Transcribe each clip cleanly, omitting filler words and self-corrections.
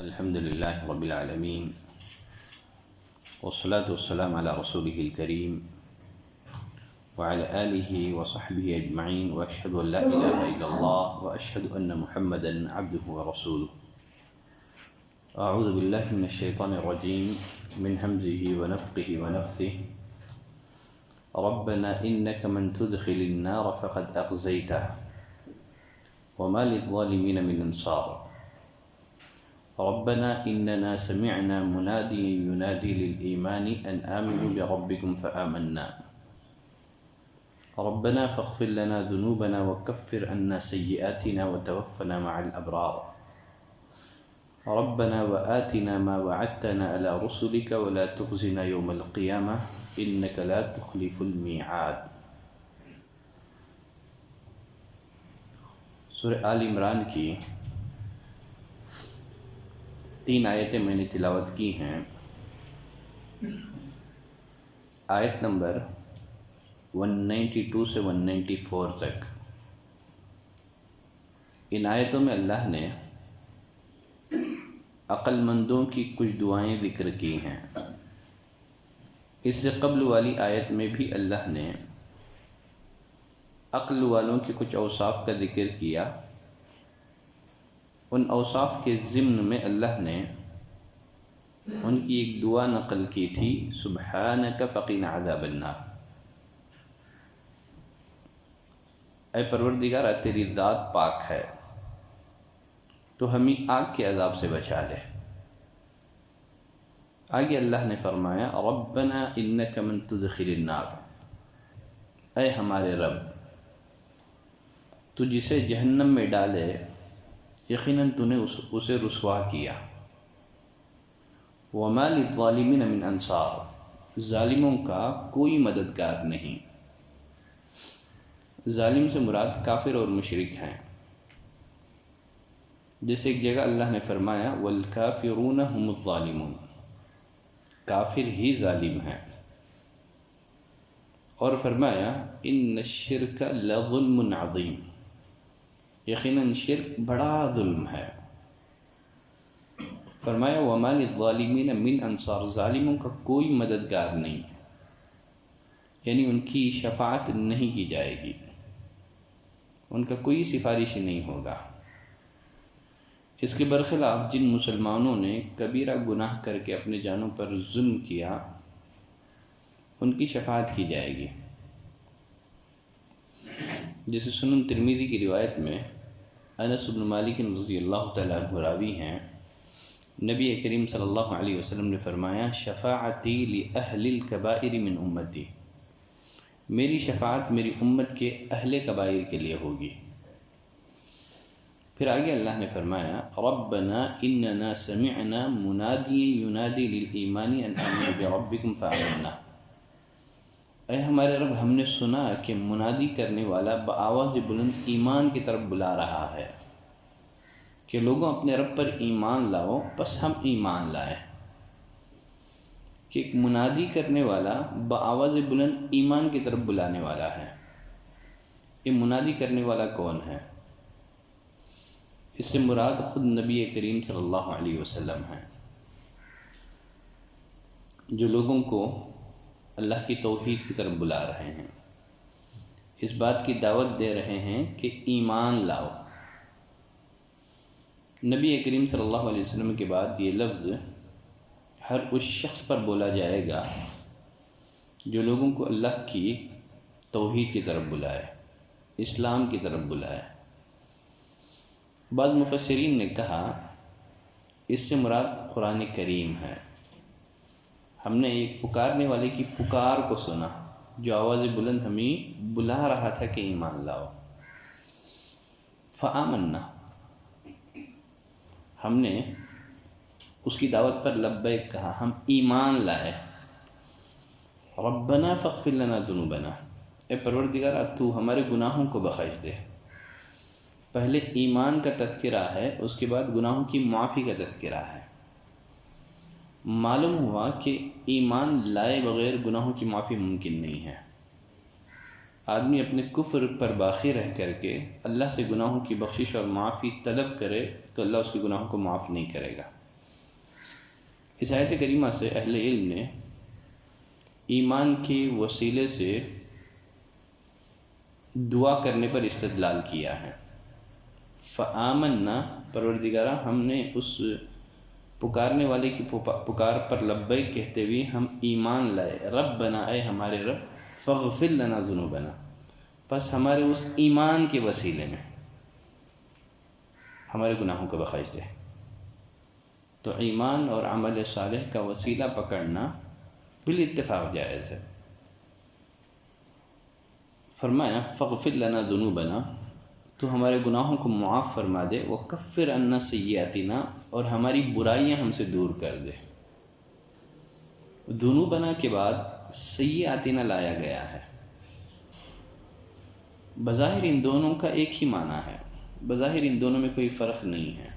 الحمد للہ رب العالمین والصلاة والسلام علی رسولہ الکریم وعلی آلہ وصحبہ اجمعین واشہد ان لا الہ الا اللہ واشہد ان محمدا عبدہ ورسولہ. اعوذ باللہ من الشیطان الرجیم من حمزہ ونفخہ ونفثہ. ربنا انک من تدخل النار فقد اخزیتہ وما للظالمین من انصار. ربنا إننا سمعنا مناديا ينادي للإيمان أن آمنوا بربكم فآمنا. ربنا فاغفر لنا ذنوبنا وكفر عنا سيئاتنا وتوفنا مع الأبرار. ربنا وآتنا ما وعدتنا على رسلك ولا تخزنا يوم القيامة إنك لا تخلف الميعاد. سورہ آل عمران کی 3 آیتیں میں نے تلاوت کی ہیں. آیت نمبر 192 سے 194 تک. ان آیتوں میں اللہ نے عقل مندوں کی کچھ دعائیں ذکر کی ہیں. اس سے قبل والی آیت میں بھی اللہ نے عقل والوں کے کچھ اوصاف کا ذکر کیا. ان اوصاف کے ضمن میں اللہ نے ان کی ایک دعا نقل کی تھی، سبحانک فقنا عذاب النار. اے پروردگار، تیری ذات پاک ہے تو ہمیں آگ کے عذاب سے بچا لے. آگے اللہ نے فرمایا ربنا انک من تدخل النار، اے ہمارے رب، تو جسے جہنم میں ڈالے یقیناً تو نے اسے رسوا کیا. وما للظالمین من انصار، ظالموں کا کوئی مددگار نہیں. ظالم سے مراد کافر اور مشرک ہیں. جیسے ایک جگہ اللہ نے فرمایا والکافرون هم الظالمون، کافر ہی ظالم ہیں. اور فرمایا ان الشرک لظلم عظیم، یقیناً شرک بڑا ظلم ہے. فرمایا وما للظالمین من انصار، ظالموں کا کوئی مددگار نہیں، یعنی ان کی شفاعت نہیں کی جائے گی، ان کا کوئی سفارش نہیں ہوگا. اس کے برخلاف جن مسلمانوں نے کبیرہ گناہ کر کے اپنے جانوں پر ظلم کیا ان کی شفاعت کی جائے گی. جیسے سنن ترمذی کی روایت میں انس بن مالک رضی اللہ تعالیٰ عنہ راوی ہیں، نبی کریم صلی اللہ علیہ وسلم نے فرمایا شفاعتی لأہل الکبائر من امتی، میری شفاعت میری امت کے اہل کبائر کے لیے ہوگی. پھر آگے اللہ نے فرمایا ربنا اننا سمعنا منادیا ینادی للایمان ان آمنوا بربکم فآمنا. اے ہمارے رب، ہم نے سنا کہ منادی کرنے والا بآواز بلند ایمان کی طرف بلا رہا ہے کہ لوگوں اپنے رب پر ایمان لاؤ. بس ہم ایمان لائے کہ ایک منادی کرنے والا بآواز بلند ایمان کی طرف بلانے والا ہے. یہ منادی کرنے والا کون ہے؟ اس سے مراد خود نبی کریم صلی اللہ علیہ وسلم ہیں، جو لوگوں کو اللہ کی توحید کی طرف بلا رہے ہیں، اس بات کی دعوت دے رہے ہیں کہ ایمان لاؤ. نبی کریم صلی اللہ علیہ وسلم کے بعد یہ لفظ ہر اس شخص پر بولا جائے گا جو لوگوں کو اللہ کی توحید کی طرف بلائے، اسلام کی طرف بلائے. بعض مفسرین نے کہا اس سے مراد قرآن کریم ہے. ہم نے ایک پکارنے والے کی پکار کو سنا جو آواز بلند ہمیں بلا رہا تھا کہ ایمان لاؤ. فآمنا، ہم نے اس کی دعوت پر لبیک کہا، ہم ایمان لائے. ربنا فاغفر لنا ذنوبنا، اے پروردگار تو ہمارے گناہوں کو بخش دے. پہلے ایمان کا تذکرہ ہے، اس کے بعد گناہوں کی معافی کا تذکرہ ہے. معلوم ہوا کہ ایمان لائے بغیر گناہوں کی معافی ممکن نہیں ہے. آدمی اپنے کفر پر باقی رہ کر کے اللہ سے گناہوں کی بخشش اور معافی طلب کرے تو اللہ اس کے گناہوں کو معاف نہیں کرے گا. اس آیت کریمہ سے اہل علم نے ایمان کے وسیلے سے دعا کرنے پر استدلال کیا ہے۔ فآمنا، پروردگارہ ہم نے اس پکارنے والے کی پکار پر لبیک کہتے ہوئے ہم ایمان لائے، ربنا اے ہمارے رب، فاغفر لنا ذنوبنا، پس ہمارے اس ایمان کے وسیلے میں ہمارے گناہوں کو بخش دے۔ تو ایمان اور عمل صالح کا وسیلہ پکڑنا بالاتفاق جائز ہے۔ فرمایا فاغفر لنا ذنوبنا، تو ہمارے گناہوں کو معاف فرما دے، وکفر عنا سیئاتنا، اور ہماری برائیاں ہم سے دور کر دے۔ ذنوبنا کے بعد سیئاتنا لایا گیا ہے۔ بظاہر ان دونوں کا ایک ہی معنی ہے، بظاہر ان دونوں میں کوئی فرق نہیں ہے۔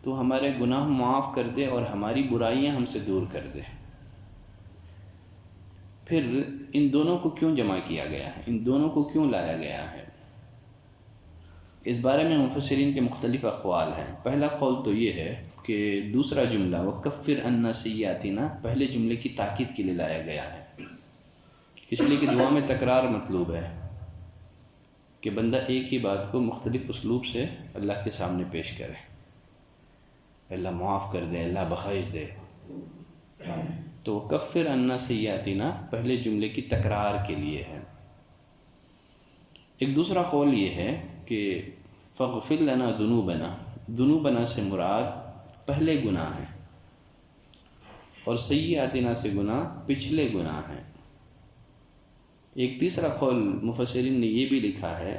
تو ہمارے گناہ معاف کر دے اور ہماری برائیاں ہم سے دور کر دے۔ پھر ان دونوں کو کیوں جمع کیا گیا ہے، ان دونوں کو کیوں لایا گیا ہے؟ اس بارے میں مفسرین کے مختلف اقوال ہیں۔ پہلا قول تو یہ ہے کہ دوسرا جملہ وَكَفِّرْ عَنَّا سَيِّئَاتِنَا پہلے جملے کی تاکید کے لیے لایا گیا ہے، اس لیے کہ دعا میں تکرار مطلوب ہے کہ بندہ ایک ہی بات کو مختلف اسلوب سے اللہ کے سامنے پیش کرے، اللہ معاف کر دے، اللہ بخش دے۔ تو وَكَفِّرْ عَنَّا سَيِّئَاتِنَا پہلے جملے کی تکرار کے لیے ہے۔ ایک دوسرا قول یہ ہے کہ فاغفر لنا ذنوبنا، ذنوبنا سے مراد پہلے گناہ ہیں، اور سیئاتنا سے گناہ پچھلے گناہ ہیں۔ ایک تیسرا قول مفسرین نے یہ بھی لکھا ہے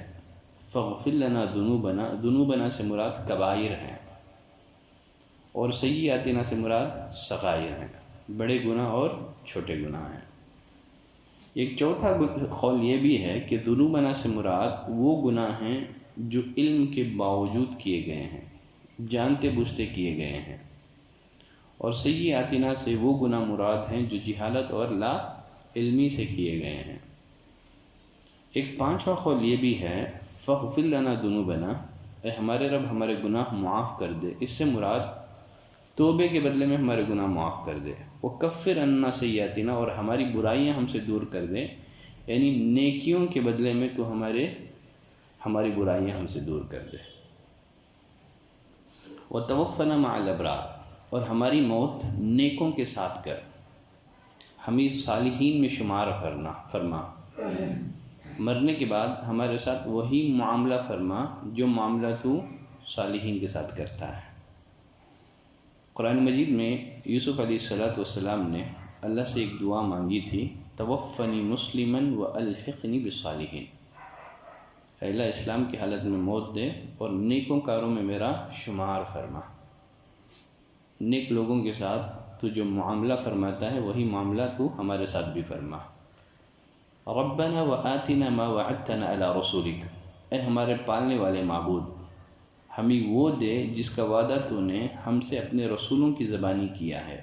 فاغفر لنا ذنوبنا، ذنوبنا سے مراد کبائر ہیں، اور سیئاتنا سے مراد صغائر ہیں، بڑے گناہ اور چھوٹے گناہ ہیں۔ ایک چوتھا قول یہ بھی ہے کہ ذنوبنا سے مراد وہ گناہ ہیں جو علم کے باوجود کیے گئے ہیں، جانتے بوجھتے کیے گئے ہیں، اور سیئاتنا سے وہ گناہ مراد ہیں جو جہالت اور لا علمی سے کیے گئے ہیں۔ ایک پانچواں قول یہ بھی ہے فاغفر لنا ذنوبنا، اے ہمارے رب ہمارے گناہ معاف کر دے، اس سے مراد توبے کے بدلے میں ہمارے گناہ معاف کر دے، وکفر عنا سیئاتنا، اور ہماری برائیاں ہم سے دور کر دے، یعنی نیکیوں کے بدلے میں تو ہماری برائیاں ہم سے دور کر دے، وتوفنا مع الابرار، اور ہماری موت نیکوں کے ساتھ کر، ہمیں صالحین میں شمار فرما، مرنے کے بعد ہمارے ساتھ وہی معاملہ فرما جو معاملہ تو صالحین کے ساتھ کرتا ہے۔ قرآن مجید میں یوسف علیہ السلام نے اللہ سے ایک دعا مانگی تھی، توفنی مسلما والحقنی بالصالحین، اے اللہ اسلام کی حالت میں موت دے اور نیکوں کاروں میں میرا شمار فرما، نیک لوگوں کے ساتھ تو جو معاملہ فرماتا ہے وہی معاملہ تو ہمارے ساتھ بھی فرما۔ ربنا وآتنا ما وعدتنا علی رسولک، اے ہمارے پالنے والے معبود ہمیں وہ دے جس کا وعدہ تو نے ہم سے اپنے رسولوں کی زبانی کیا ہے۔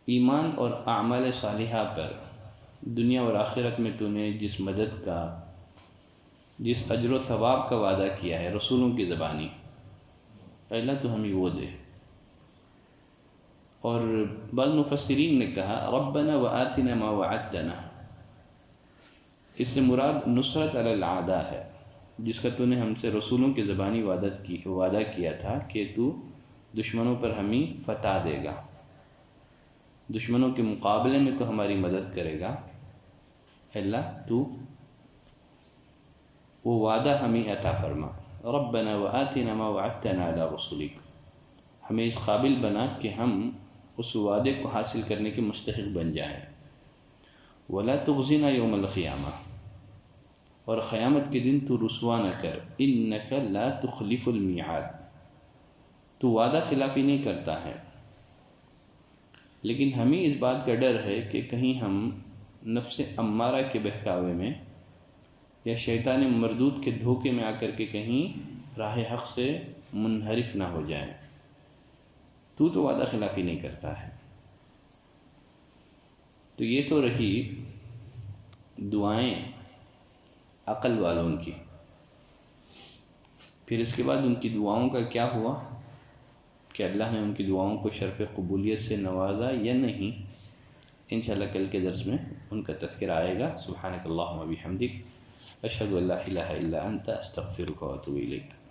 ایمان اور اعمال صالحہ پر دنیا اور آخرت میں تو نے جس مدد کا، جس اجر و ثواب کا وعدہ کیا ہے رسولوں کی زبانی، اے اللہ تو ہمیں وہ دے۔ اور بعض مفسرین نے کہا ربنا وآتنا ما وعدتنا، اس سے مراد نصرت علی العادہ ہے، جس کا تو نے ہم سے رسولوں کی زبانی وعدہ کیا تھا کہ تو دشمنوں پر ہمیں فتح دے گا، دشمنوں کے مقابلے میں تو ہماری مدد کرے گا، اے اللہ تو وہ وعدہ ہمیں عطا فرما۔ ربنا وآتنا ما وعدتنا علی رسولک، ہمیں اس قابل بنا کہ ہم اس وعدے کو حاصل کرنے کے مستحق بن جائیں۔ ولا تخزنا یوم القیامہ، اور قیامت کے دن تو رسوا نہ کر، انک لا تخلف المیعاد، تو وعدہ خلافی نہیں کرتا ہے۔ لیکن ہمیں اس بات کا ڈر ہے کہ کہیں ہم نفس امارہ کے بہکاوے میں یا شیطان مردود کے دھوکے میں آ کر کے کہیں راہ حق سے منحرف نہ ہو جائیں، تو وعدہ خلافی نہیں کرتا ہے۔ تو یہ تو رہی دعائیں عقل والوں کی، پھر اس کے بعد ان کی دعاؤں کا کیا ہوا؟ کہ اللہ نے ان کی دعاؤں کو شرف قبولیت سے نوازا یا نہیں، انشاءاللہ کل کے درس میں ان کا تذکرہ آئے گا۔ سبحانک اللہم و بحمدک، اشہد ان لا الہ الا انت، استغفرک و اتوب الیک۔